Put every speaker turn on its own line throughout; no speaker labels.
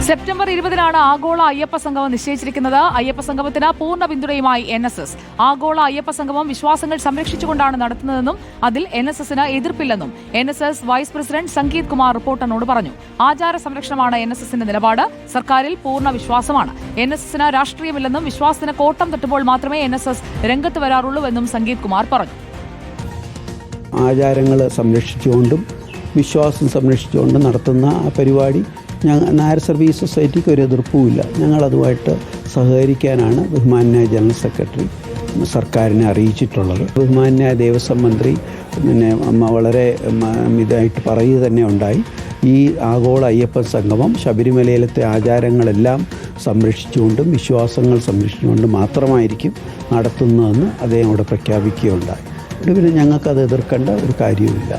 September 20-നാണ് ആഗോള അയ്യപ്പ സംഗമം നിശ്ചയിച്ചിരിക്കുന്നത്. അയ്യപ്പ സംഗമത്തിന് പൂർണ്ണ പിന്തുണയുമായി NSS. ആഗോള അയ്യപ്പ സംഗമം വിശ്വാസങ്ങൾ സംരക്ഷിച്ചുകൊണ്ടാണ് നടത്തുന്നതെന്നും അതിൽ NSSന് എതിർപ്പില്ലെന്നും NSS vice president Sangeeth Kumar റിപ്പോർട്ടറിനോട് പറഞ്ഞു. ആചാര സംരക്ഷണമാണ് NSSന്റെ നിലപാട്. സർക്കാരിൽ പൂർണ്ണ വിശ്വാസമാണ്. NSSന് രാഷ്ട്രീയമില്ലെന്നും വിശ്വാസത്തിന് കോട്ടം തട്ടുമ്പോൾ മാത്രമേ NSS രംഗത്ത് വരാറുള്ളൂവെന്നും സംഗീത് കുമാർ പറഞ്ഞു.
ആചാരങ്ങൾ സംരക്ഷിച്ചുകൊണ്ടും വിശ്വാസം സംരക്ഷിച്ചുകൊണ്ടും നടത്തുന്ന പരിപാടി നായർ സർവീസ് സൊസൈറ്റിക്ക് ഒരു എതിർപ്പുമില്ല. ഞങ്ങളതുമായിട്ട് സഹകരിക്കാനാണ് ബഹുമാന്യായ ജനറൽ സെക്രട്ടറി സർക്കാരിനെ അറിയിച്ചിട്ടുള്ളത്. ബഹുമാന്യായ ദേവസ്വം മന്ത്രി വളരെ ഇതായിട്ട് പറയുക തന്നെ ഉണ്ടായി. ഈ ആഗോള അയ്യപ്പൻ സംഗമം ശബരിമലയിലത്തെ ആചാരങ്ങളെല്ലാം സംരക്ഷിച്ചുകൊണ്ടും വിശ്വാസങ്ങൾ സംരക്ഷിച്ചുകൊണ്ടും മാത്രമായിരിക്കും നടത്തുന്നതെന്ന് അദ്ദേഹം ഇവിടെ പ്രഖ്യാപിക്കുകയുണ്ടായി. പിന്നെ ഞങ്ങൾക്കത് എതിർക്കേണ്ട ഒരു കാര്യവുമില്ല.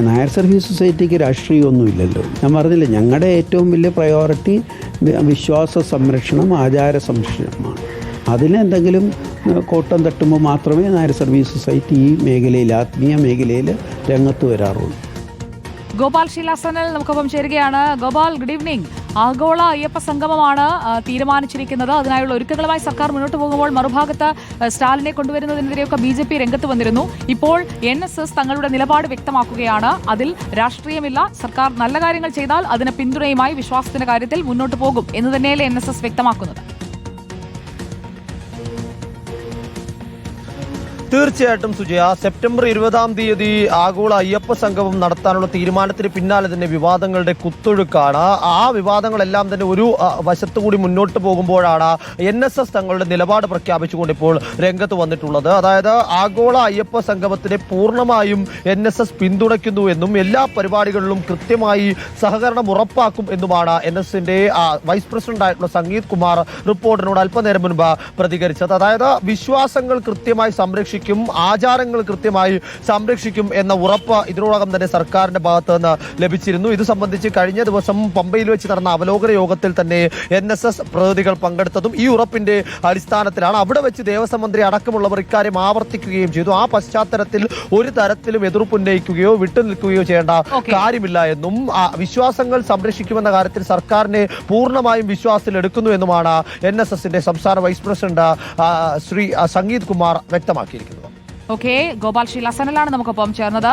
നായർ സർവീസ് സൊസൈറ്റിക്ക് രാഷ്ട്രീയമൊന്നുമില്ലല്ലോ. ഞാൻ പറഞ്ഞില്ല, ഞങ്ങളുടെ ഏറ്റവും വലിയ പ്രയോറിറ്റി വിശ്വാസ സംരക്ഷണം, ആചാര സംരക്ഷണമാണ്. അതിനെന്തെങ്കിലും കോട്ടം തട്ടുമ്പോൾ മാത്രമേ നായർ സർവീസ് സൊസൈറ്റി ഈ മേഖലയിൽ, ആത്മീയ മേഖലയിൽ രംഗത്ത് വരാറുള്ളൂ.
ഗോപാൽ ശീലാസനൽ നമുക്കൊപ്പം ചേരുകയാണ്. Gopal, good evening. ആഗോള അയ്യപ്പ സംഗമമാണ് തീരുമാനിച്ചിരിക്കുന്നത്. അതിനായുള്ള ഒരുക്കങ്ങളുമായി സർക്കാർ മുന്നോട്ട് പോകുമ്പോൾ മറുഭാഗത്ത് സ്റ്റാലിനെ കൊണ്ടുവരുന്നതിനെതിരെയൊക്കെ BJP രംഗത്ത് വന്നിരുന്നു. ഇപ്പോൾ NSS തങ്ങളുടെ നിലപാട് വ്യക്തമാക്കുകയാണ്. അതിൽ രാഷ്ട്രീയമില്ല. സർക്കാർ നല്ല കാര്യങ്ങൾ ചെയ്താൽ അതിന് പിന്തുണയുമായി വിശ്വാസത്തിന്റെ കാര്യത്തിൽ മുന്നോട്ട് പോകും എന്ന് തന്നെയല്ലേ NSS വ്യക്തമാക്കുന്നത്?
തീർച്ചയായിട്ടും സുജയ, സെപ്റ്റംബർ 20-ാം തീയതി ആഗോള അയ്യപ്പ സംഗമം നടത്താനുള്ള തീരുമാനത്തിന് പിന്നാലെ തന്നെ വിവാദങ്ങളുടെ കുത്തൊഴുക്കാണ്. ആ വിവാദങ്ങളെല്ലാം തന്നെ ഒരു വശത്തുകൂടി മുന്നോട്ട് പോകുമ്പോഴാണ് NSS തങ്ങളുടെ നിലപാട് പ്രഖ്യാപിച്ചുകൊണ്ട് ഇപ്പോൾ രംഗത്ത് വന്നിട്ടുള്ളത്. അതായത് ആഗോള അയ്യപ്പ സംഗമത്തിനെ പൂർണ്ണമായും NSS പിന്തുണയ്ക്കുന്നു എന്നും എല്ലാ പരിപാടികളിലും കൃത്യമായി സഹകരണം ഉറപ്പാക്കും എന്നുമാണ് NSSന്റെ വൈസ് പ്രസിഡന്റ് ആയിട്ടുള്ള സംഗീത് കുമാർ റിപ്പോർട്ടിനോട് അല്പനേരം മുൻപ് പ്രതികരിച്ചത്. അതായത് വിശ്വാസങ്ങൾ കൃത്യമായി സംരക്ഷിക്കും, ആചാരങ്ങൾ കൃത്യമായി സംരക്ഷിക്കും എന്ന ഉറപ്പ് ഇതിനോടകം തന്നെ സർക്കാരിന്റെ ഭാഗത്ത് നിന്ന് ലഭിച്ചിരുന്നു. ഇത് സംബന്ധിച്ച് കഴിഞ്ഞ ദിവസം പമ്പയിൽ വെച്ച് നടന്ന അവലോകന യോഗത്തിൽ തന്നെ NSS പ്രതിനിധികൾ പങ്കെടുത്തതും ഈ ഉറപ്പിന്റെ അടിസ്ഥാനത്തിലാണ്. അവിടെ വെച്ച് ദേവസ്വം മന്ത്രി അടക്കമുള്ളവർ ഇക്കാര്യം ആവർത്തിക്കുകയും ചെയ്തു. ആ പശ്ചാത്തലത്തിൽ ഒരു തരത്തിലും എതിർപ്പുന്നയിക്കുകയോ വിട്ടുനിൽക്കുകയോ ചെയ്യേണ്ട കാര്യമില്ല എന്നും വിശ്വാസങ്ങൾ സംരക്ഷിക്കുമെന്ന കാര്യത്തിൽ സർക്കാരിനെ പൂർണ്ണമായും വിശ്വാസത്തിൽ എടുക്കുന്നു എന്നുമാണ് NSSന്റെ സംസ്ഥാന വൈസ് പ്രസിഡന്റ് ശ്രീ സംഗീത് കുമാർ വ്യക്തമാക്കിയിരിക്കുന്നത്.
ഗോപാൽ ശീലാസനലാണ് നമുക്കൊപ്പം ചേർന്നത്.